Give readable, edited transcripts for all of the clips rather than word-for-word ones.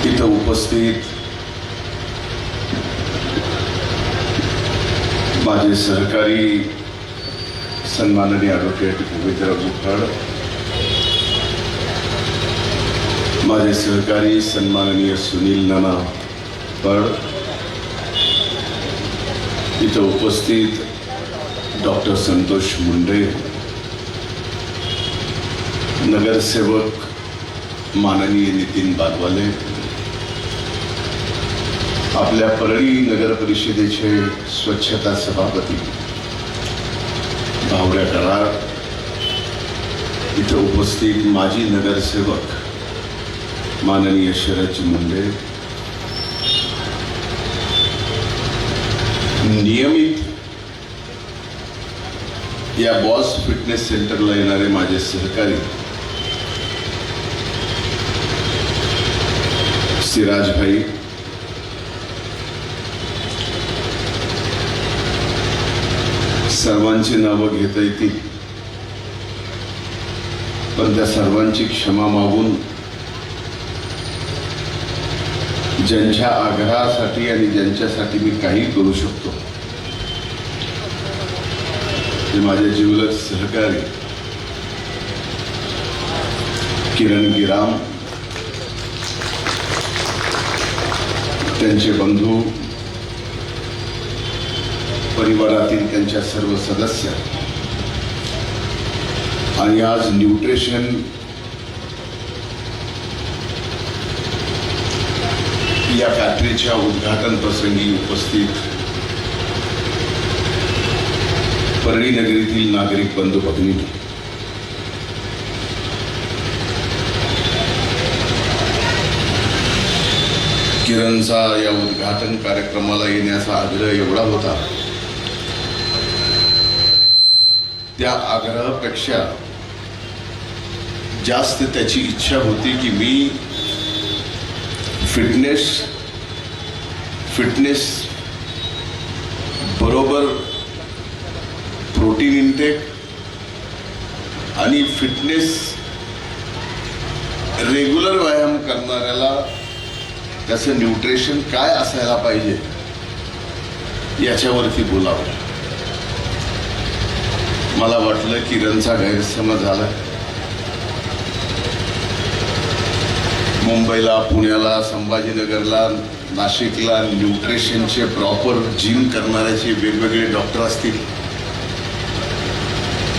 इथं उपस्थित माझे सहकारी सन्माननीय ॲडव्होकेट गोविंदराव मुखाड, माझे सहकारी सन्माननीय सुनील नाना पड, इथं उपस्थित डॉक्टर संतोष मुंडे, नगरसेवक माननीय नितीन बागवाले, आपल्या परळी नगर परिषदेचे स्वच्छता सभापती भावड्या करार, इथं उपस्थित माजी नगरसेवक माननीय शरद मुंडे, नियमित या बॉस फिटनेस सेंटरला येणारे माझे सहकारी सिराज भाई, सर्वांची नावं घेता येतील पण त्या सर्वांची क्षमा मागून ज्यांच्या आग्रहासाठी आणि ज्यांच्यासाठी मी काही करू शकतो ते माझे जिवलग सहकारी किरण गिराम, त्यांचे बंधू, परिवारातील त्यांच्या सर्व सदस्य आणि आज न्यूट्रिशन या फॅक्टरीच्या उद्घाटन प्रसंगी उपस्थित परळी नगरीतील नागरिक बंधू भगिनी, किरणचा या उद्घाटन कार्यक्रमाला येण्याचा आग्रह एवढा होता, त्या आग्रहापेक्षा जास्त त्याची इच्छा होती की मी फिटनेस बरोबर प्रोटीन इंटेक आणि फिटनेस रेग्युलर व्यायाम करणाऱ्याला त्याचं न्यूट्रिशन काय असायला पाहिजे याच्यावरती बोलावं. मला वाटलं किरणचा गैरसमज झाला. मुंबईला, पुण्याला, संभाजीनगरला, नाशिकला न्यूट्रिशनचे प्रॉपर जिम करणाऱ्याचे वेगवेगळे डॉक्टर असतील,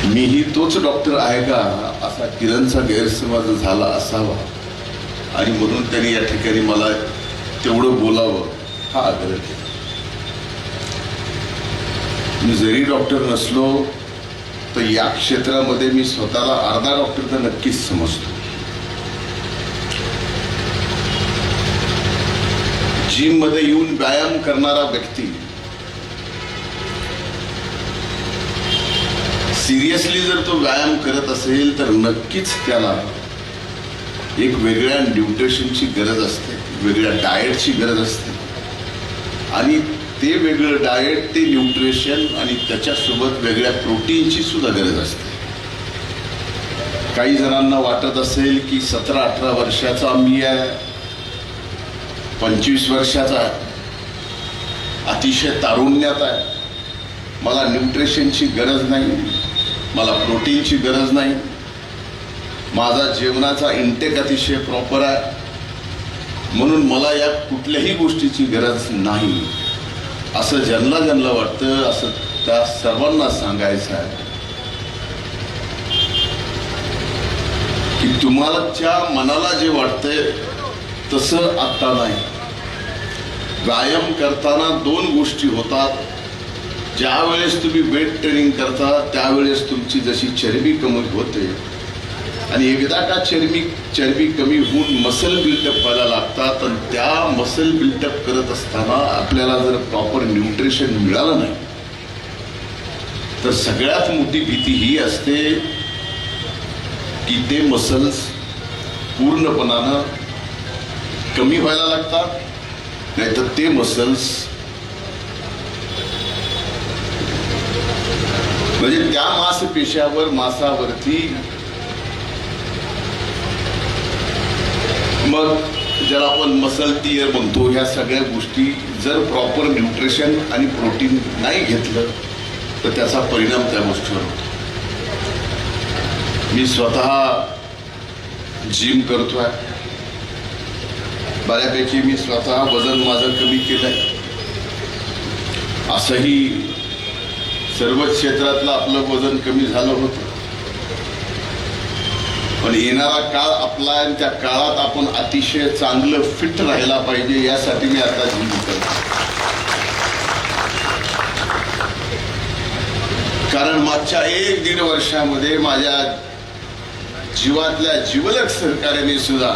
मीही तोच डॉक्टर आहे का असा किरणचा गैरसमज झाला असावा आणि म्हणून त्यांनी या ठिकाणी मला तेवढं बोलावं हा आग्रह केला. मी जरी डॉक्टर नसलो तर या क्षेत्रामध्ये मी स्वतःला अर्धा डॉक्टर तर नक्कीच समजतो. जिम मध्ये येऊन व्यायाम करणारा व्यक्ती सिरियसली जर तो व्यायाम करत असेल तर नक्कीच त्याला एक वेगळ्या न्यूट्रिशनची गरज असते, वेगळ्या डाएटची गरज असते आणि ते वेगळं डाएट, ते न्यूट्रिशन आणि त्याच्यासोबत वेगळ्या प्रोटीनची सुद्धा गरज असते. काही जणांना वाटत असेल की 17-18 वर्षाचा मी आहे, 25 वर्षाचा अतिशय तारुण्यात आहे, मला न्यूट्रिशनची गरज नाही, मला प्रोटीनची गरज नाही, माझा जेवणाचा इंटेक अतिशय प्रॉपर आहे म्हणून मला या कुठल्याही गोष्टीची गरज नाही असं ज्यांना वाटतं, असं त्या सर्वांना सांगायचं आहे की तुम्हाला मनाला जे वाटतंय तसं आता नाही. व्यायाम करताना 2 गोष्टी होतात. ज्या वेळेस तुम्ही वेट ट्रेनिंग करता त्यावेळेस तुमची जशी चरबी कमी होते आणि एकदा का चरबी कमी होऊन मसल बिल्डअप व्हायला लागतात आणि त्या मसल बिल्डअप करत असताना आपल्याला जर प्रॉपर न्यूट्रिशन मिळालं नाही तर सगळ्यात मोठी भीती ही असते की ते मसल्स पूर्णपणानं कमी व्हायला लागतात, नाहीतर ते मसल्स म्हणजे त्या मासावरती मग ज्याला आपण मसल टियर म्हणतो, ह्या सगळ्या गोष्टी जर प्रॉपर न्यूट्रिशन आणि प्रोटीन नाही घेतलं तर त्याचा परिणाम त्या गोष्टीवर होतो. मी स्वतः जिम करतोय, बऱ्यापैकी मी स्वतः वजन माझं कमी केलंय. असंही सर्वच क्षेत्रातलं आपलं वजन कमी झालं होतं, पण येणारा काळ आपला आणि त्या काळात आपण अतिशय चांगलं फिट राहायला पाहिजे यासाठी मी आता जिम करतो. कारण मागच्या 1-1.5 वर्षामध्ये माझ्या जीवातल्या जिवलग सहकार्याने सुद्धा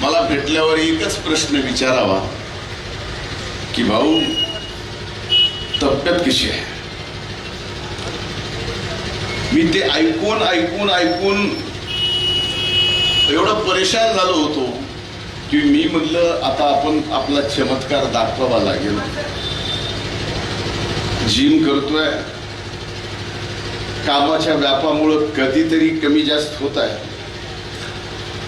मला भेटल्यावर एकच प्रश्न विचारावा की भाऊ तब्येत कशी आहे. मी ते ऐकून ऐकून ऐकून एवढं परेशान झालो होतो की मी म्हटलं आता आपण आपला चमत्कार दाखवावा लागेल. जिम करतोय, कामाच्या व्यापामुळं कधीतरी कमी जास्त होत आहे,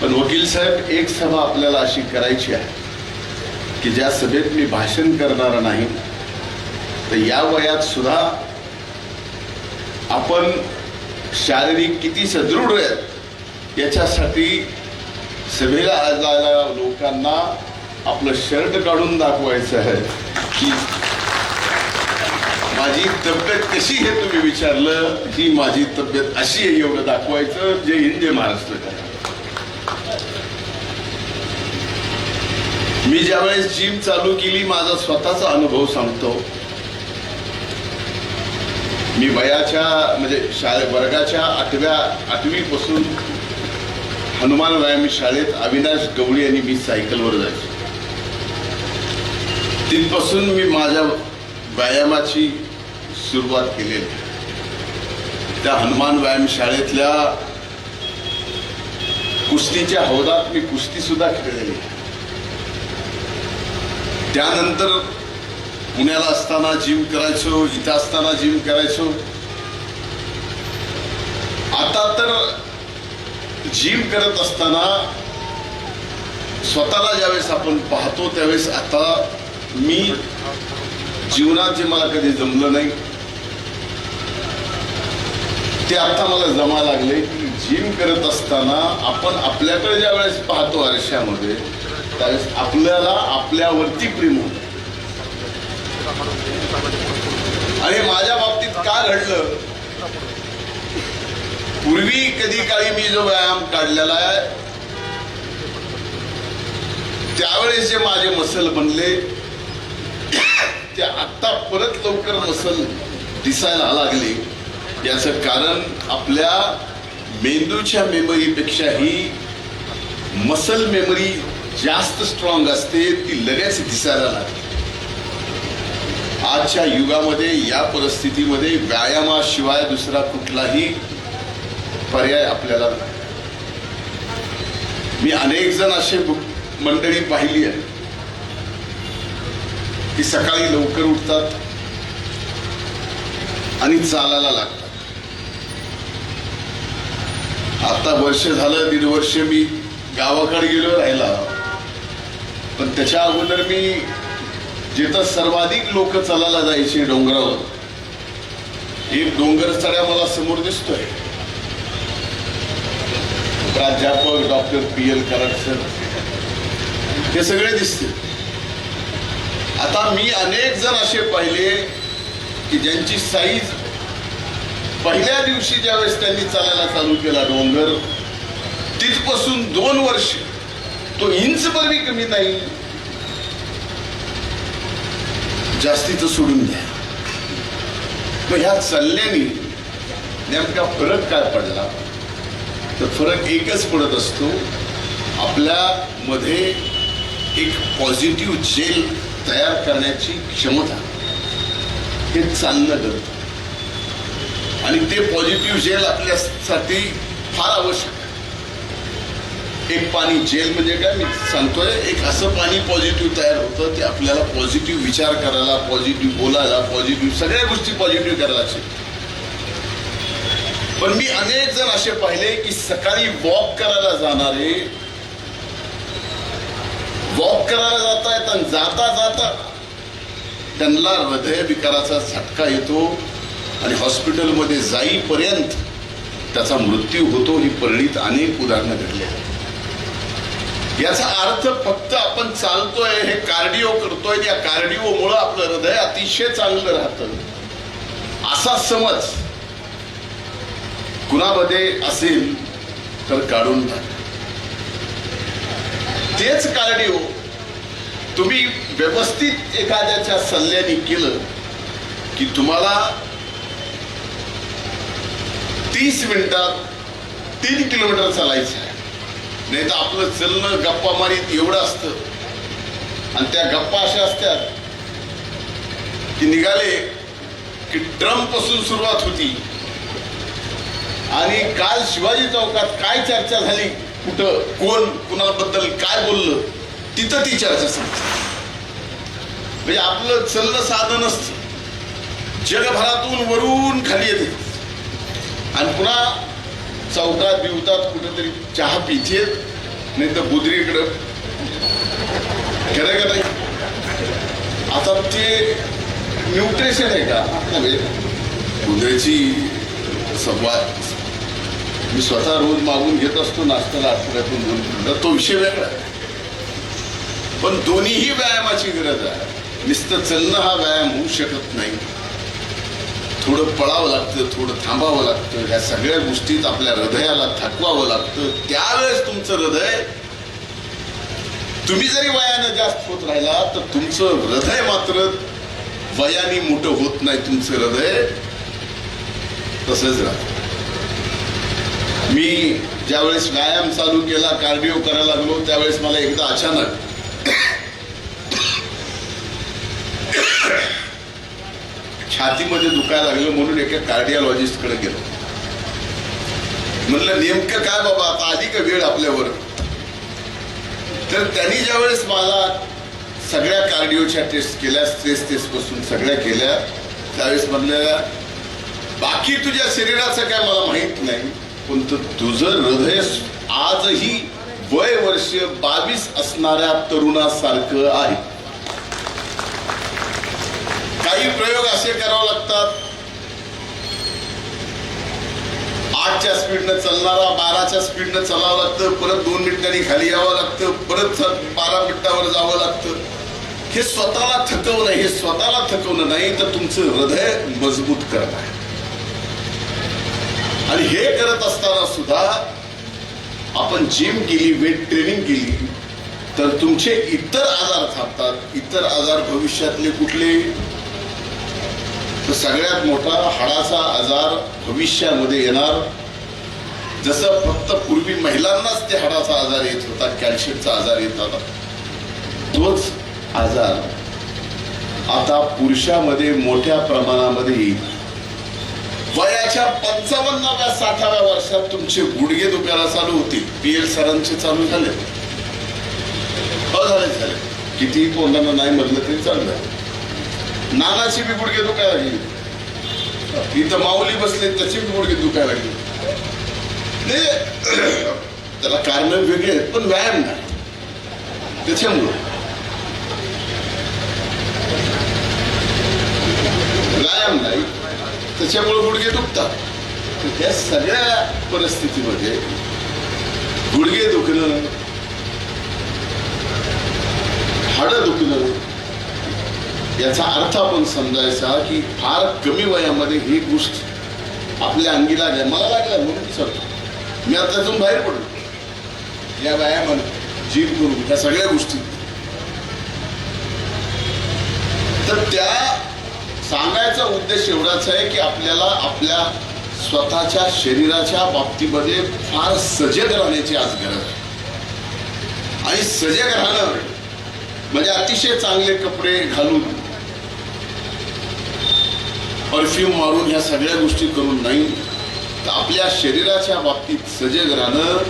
पण वकील साहेब एक सभा आपल्याला अशी करायची आहे की ज्या सभेत मी भाषण करणार नाही, तर या वयात सुद्धा आपण शारीरिक किती सदृढ आहेत याच्यासाठी सभेला आलेल्या लोकांना आपलं शर्ट काढून दाखवायचं आहे की माझी तब्येत कशी हे तुम्ही विचारलं, ही माझी तब्येत अशी आहे एवढं दाखवायचं. जय हिंद, जय महाराष्ट्र. मी ज्यावेळेस जिम चालू केली, माझा स्वतःचा अनुभव सांगतो. मी वयाच्या म्हणजे वर्गाच्या 8वी पासून हनुमान व्यायाम शाळेत अविनाश गवळी आणि मी सायकलवर जायचो. तिथपासून मी माझ्या व्यायामाची सुरुवात केलेली. त्या हनुमान व्यायाम शाळेतल्या कुस्तीच्या हौदात मी कुस्ती सुद्धा खेळलेली. त्यानंतर पुण्याला असताना जिम करायचो, इथं असताना जिम करायचो. आता तर जिम करत असताना स्वतःला ज्यावेळेस आपण पाहतो त्यावेळेस आता मी जीवनात जे मला कधी जमलं नाही ते आता मला जमा लागले की जिम करत असताना आपण आपल्याकडे ज्या वेळेस पाहतो आरशामध्ये त्यावेळेस आपल्याला आपल्यावरती प्रेम होतं. आणि माझ्या बाबतीत का घडलं, पूर्वी कधी काळी मी जो व्यायाम काढलेला आहे त्यावेळेस जे माझे मसल बनले ते आता परत लवकर मसल दिसायला लागले. याचं कारण आपल्या मेंदूच्या मेमरीपेक्षाही मसल मेमरी जास्त स्ट्रॉंग असते, ती लगेच दिसायला लागते. आजच्या युगामध्ये या परिस्थितीमध्ये व्यायामाशिवाय दुसरा कुठलाही पर्याय आपल्याला नाही. मी अनेक जण असे मंडळी पाहिली आहे की सकाळी लवकर उठतात आणि चालायला लागतात. आता वर्ष झालं, 1.5 वर्ष मी गावाकडे गेलो राहिला, पण त्याच्या अगोदर मी जिथं सर्वाधिक लोक चालायला जायचे डोंगरावर, एक डोंगर चढ्या मला समोर दिसतोय. प्राध्यापक डॉक्टर PL कराड सर हे सगळे दिसते. आता मी अनेक जण असे पाहिले की ज्यांची साईज पहिल्या दिवशी ज्यावेळेस त्यांनी चालायला चालू केला डोंगर, तिथपासून 2 वर्ष तो इंचभर बी कमी नाही, जास्तीचं सोडून द्या. मग ह्या चालल्याने नेमका फरक काय पडला, तर फरक एकच पडत असतो, आपल्या मध्ये एक पॉझिटिव्ह जेल तयार करण्याची क्षमता हे चालणं करतं. आणि ते पॉझिटिव्ह जेल आपल्यासाठी फार आवश्यक आहे. एक पाणी जेल म्हणजे काय मी सांगतोय, एक असं पाणी पॉझिटिव्ह तयार होतं ते आपल्याला पॉझिटिव्ह विचार करायला, पॉझिटिव्ह बोलायला, पॉझिटिव्ह सगळ्या गोष्टी पॉझिटिव्ह करायला शिकतो. पण मी अनेक जण असे पाहिले की सकाळी वॉक करायला जाणारे वॉक करायला जातायत आणि जाता जाता त्यांना हृदयविकाराचा झटका येतो आणि हॉस्पिटलमध्ये जाईपर्यंत त्याचा मृत्यू होतो. ही परळीत अनेक उदाहरणं घडली आहेत. याचा अर्थ फक्त आपण चालतोय, हे कार्डिओ करतोय, या कार्डिओमुळे आपलं हृदय अतिशय चांगलं राहतं असा समज कुणामध्ये असेल तर काढून टाका. तेच कार्डिओ तुम्ही व्यवस्थित एखाद्याच्या सल्ल्याने केलं की तुम्हाला 30 मिनिटात 3 किलोमीटर चालायचं आहे. नाही तर आपलं चलणं गप्पा मारीत एवढं असतं आणि त्या गप्पा अशा असतात की निघाले की ट्रम्प पासून सुरुवात होती आणि काल शिवाजी चौकात काय चर्चा झाली, कुठं कोण कुणाबद्दल काय बोललं, तिथं ती चर्चा संपते. म्हणजे आपलं चलणं साधं नसतं, जगभरातून वरून खाली येते आणि पुन्हा चौकात बिवतात, कुठेतरी चहा पितेत, नाही तर बुद्रीकडं खरं का नाही. आता ते न्यूट्रिशन आहे का नव्हे, बुद्रेची संवाद मी स्वतः रोज मागून घेत असतो नाश्त्याला आठवड्यातून 2 मिनिटं, तो विषय वेगळा आहे. पण दोन्हीही व्यायामाची गरज आहे. नुसतं चलणं हा व्यायाम होऊ शकत नाही. थोडं पळावं लागतं, थोडं थांबावं लागतं. ह्या सगळ्या गोष्टीत आपल्या हृदयाला थकवावं लागतं. त्यावेळेस तुमचं हृदय, तुम्ही जरी वयानं जास्त होत राहिला तर तुमचं हृदय मात्र वयाने मोठं होत नाही. तुमचं हृदय तसंच राहतं. मी ज्यावेळेस व्यायाम चालू केला, कार्डिओ करायला लागलो, त्यावेळेस मला एकदा अचानक छातीमध्ये दुखायला लागलं. म्हणून एका कार्डिओलॉजिस्ट कडे गेलो. म्हणलं नेमकं काय बाबा, आता आधी का वेळ आपल्यावर. तर त्यांनी ज्यावेळेस मला सगळ्या कार्डिओच्या टेस्ट केल्या, स्ट्रेस टेस्ट पासून सगळ्या केल्या, त्यावेळेस म्हणल्या बाकी तुझ्या शरीराचं काय मला माहित नाही, पण तुझं हृदय आजही वय वर्ष 22 असणाऱ्या तरुणासारखं आहे. काही प्रयोग असे करावे लागतात, 8च्या स्पीडनं चालणारा 12च्या स्पीडनं चालावं लागतं, परत 2 मिनिटांनी खाली यावं लागतं, परत 12 मिनिटावर जावं लागतं. हे स्वतःला थकवणं, हे स्वतःला थकवणं नाही तर तुमचं हृदय मजबूत करणं आहे. आणि हे करत असताना सुद्धा आपण जिम केली, वेट ट्रेनिंग केली तर तुमचे इतर आजार थांबतात. इतर आजार भविष्यातले कुठले, तर सगळ्यात मोठा हाडाचा आजार भविष्यामध्ये येणार. जसं फक्त पूर्वी महिलांनाच ते हाडाचा आजार येत होता, कॅल्शियमचा आजार येत होता, तोच आजार आता पुरुषामध्ये मोठ्या प्रमाणामध्ये येईल. वयाच्या 55व्या 60व्या वर्षात तुमचे गुडघे दुखायला चालू होतील. PL सरांचे चालू झाले, झाले. कितीही कोणाला नाही म्हणलं तरी चाललं. नानाची बी गुडघे दुखायला लागली, इथं माऊली बसले त्याची बी गुडघे दुखायला लागली. त्याला कारण वेगळे आहेत, पण व्यायाम नाही. त्याच्यामुळं व्यायाम नाही, त्याच्यामुळे गुडघे दुखतात. त्या सगळ्या परिस्थितीमध्ये गुडघे दुखणं, हाडं दुखणं, याचा अर्थ आपण समजायचा की फार कमी वयामध्ये ही गोष्ट आपल्या अंगी लागल्या. मला लागल्या म्हणून विचारतो मी, आता त्यातून बाहेर पडलो या व्यायामाने, जिम करून ह्या सगळ्या गोष्टी. तर त्या सांगायचा उद्देश एवढाच आहे की आपल्याला आपल्या स्वतःच्या शरीराच्या बाबतीमध्ये फार सजग राहण्याची आज गरज आहे. आणि सजग राहणं म्हणजे अतिशय चांगले कपडे घालून, परफ्यूम मारून, ह्या सगळ्या गोष्टी करून नाही, तर आपल्या शरीराच्या बाबतीत सजग राहणं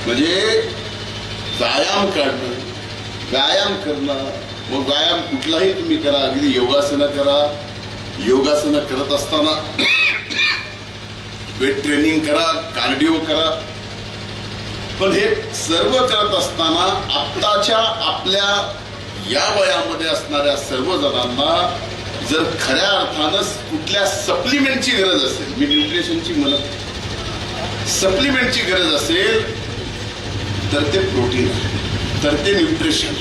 म्हणजे व्यायाम करणं. मग व्यायाम कुठलाही तुम्ही करा, अगदी योगासनं करा, योगासनं करत असताना वेट ट्रेनिंग करा, कार्डिओ करा, पण हे सर्व करत असताना आत्ताच्या आपल्या या वयामध्ये असणाऱ्या सर्व जणांना जर खऱ्या अर्थानं कुठल्या सप्लिमेंटची गरज असेल, मी न्यूट्रिशनची म्हणत, सप्लिमेंटची गरज असेल तर ते प्रोटीन, तर ते न्यूट्रिशन.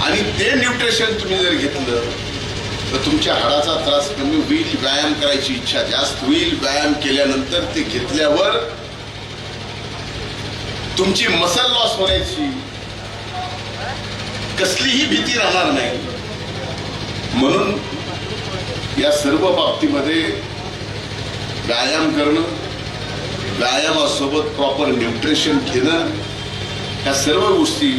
आणि ते न्यूट्रिशन तुम्ही जर घेतलं तर तुमच्या हाडाचा त्रास कमी होईल, व्यायाम करायची इच्छा जास्त होईल. व्यायाम केल्यानंतर ते घेतल्यावर तुमची मसल लॉस होण्याची कसलीही भीती राहणार नाही. म्हणून या सर्व बाबतीमध्ये व्यायाम करणं, व्यायामासोबत प्रॉपर न्यूट्रिशन घेणं, ह्या सर्व गोष्टी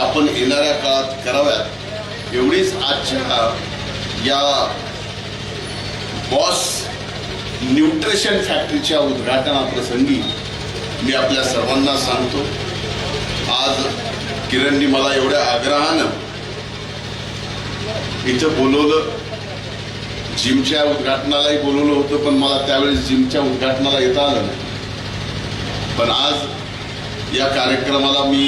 आपण येणाऱ्या काळात कराव्यात. एवढीच आजच्या या बॉस न्यूट्रिशन फॅक्टरीच्या उद्घाटनाप्रसंगी मी आपल्या सर्वांना सांगतो. आज किरणनी मला एवढ्या आग्रहानं इथं बोलवलं. जिमच्या उद्घाटनालाही बोलवलं होतं, पण मला त्यावेळेस जिमच्या उद्घाटनाला येता आलं नाही. पण आज या कार्यक्रमाला मी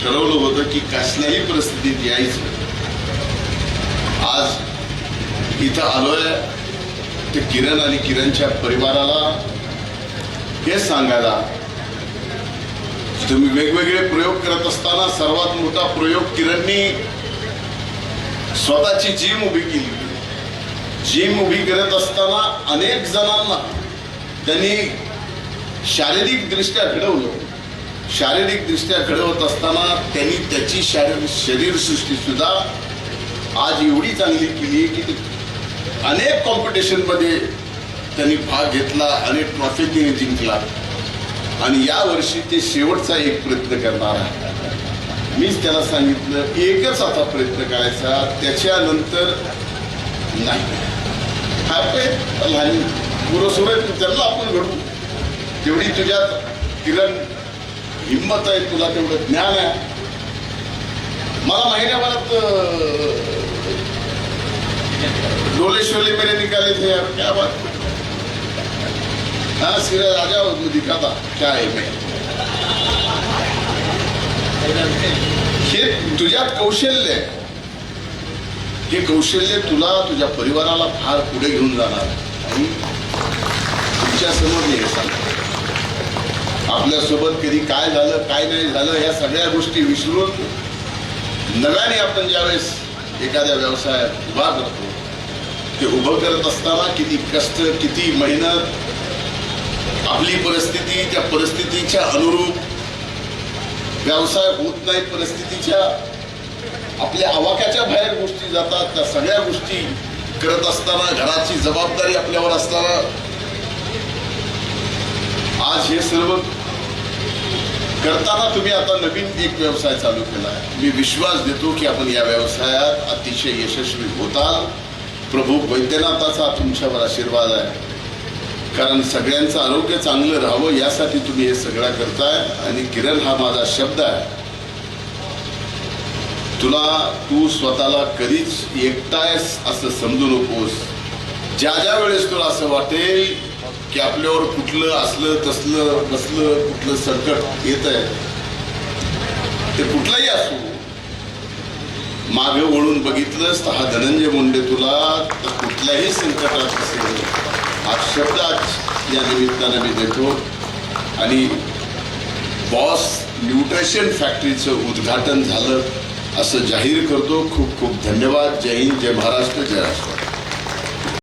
ठरवलं होतं की कसल्याही परिस्थितीत यायचं. आज इथं आलोय ते किरण आणि किरणच्या परिवाराला हे सांगायला, तुम्ही वेगवेगळे प्रयोग करत असताना सर्वात मोठा प्रयोग किरणनी स्वतःची जिम उभी केली. जिम उभी करत असताना अनेक जणांना त्यांनी शारीरिक दृष्ट्या घडवलं. शारीरिक दृष्ट्या घडवत असताना त्यांनी त्याची शरीरसृष्टी सुद्धा आज एवढी चांगली केली की अनेक कॉम्पिटिशन मध्ये त्यांनी भाग घेतला, अनेक ट्रॉफी त्यांनी जिंकला. आणि या वर्षी ते शेवटचा एक प्रयत्न करणार आहे. मीच त्याला सांगितलं एकच आता प्रयत्न करायचा, त्याच्यानंतर नाही. हा लहान पुरसुर त्यांना आपण घडू. तेवढी तुझ्यात किरण हिंमत आहे, तुला तेवढं ज्ञान आहे. मला महिन्याभरात डोले शोले मेरे निकाले थे यार, क्या बात. हाँ सिरा राजा दिखाता क्या आहे मैं. हे तुझ्यात कौशल्य आहे. हे कौशल्य तुला तुझ्या परिवाराला फार पुढे घेऊन जाणार. आणि तुमच्या समोर मी हे सांगतो, आपल्यासोबत कधी काय झालं काय नाही झालं या सगळ्या गोष्टी विसरून नव्याने आपण ज्यावेळेस एखाद्या व्यवसायात उभा करतो, ते उभं करत असताना किती कष्ट, किती मेहनत, आपली परिस्थिती त्या परिस्थितीच्या अनुरूप व्यवसाय होत नाही, परिस्थितीच्या आपल्या आवाक्याच्या बाहेर गोष्टी जातात. त्या सगळ्या गोष्टी करत असताना घराची जबाबदारी आपल्यावर असताना आज हे सर्व करताना तुम्ही आता नवीन एक व्यवसाय चालू केला आहे. मी विश्वास देतो की आपण या व्यवसायात अतिशय यशस्वी होताल. प्रभू वैद्यनाथाचा तुमच्यावर आशीर्वाद आहे, कारण सगळ्यांचं आरोग्य चांगलं राहावं यासाठी तुम्ही हे सगळं करताय. आणि किरण हा माझा शब्द आहे, तू स्वतःला कधीच एकटायस असं समजू नकोस. ज्या वेळेस तुला असं वाटेल की आपल्यावर कुठलं असलं तसलं बसलं कुठलं संकट येत आहे, ते कुठलंही असो, मागे वळून बघितलंस तर हा धनंजय मुंडे तुला तर कुठल्याही संकटात असेल हा शब्द आज या निमित्तानं मी देतो. आणि बॉस न्यूट्रिशन फॅक्टरीचं उद्घाटन झालं असं जाहीर करतो. खूप खूप धन्यवाद. जय हिंद, जय महाराष्ट्र, जय राष्ट्र.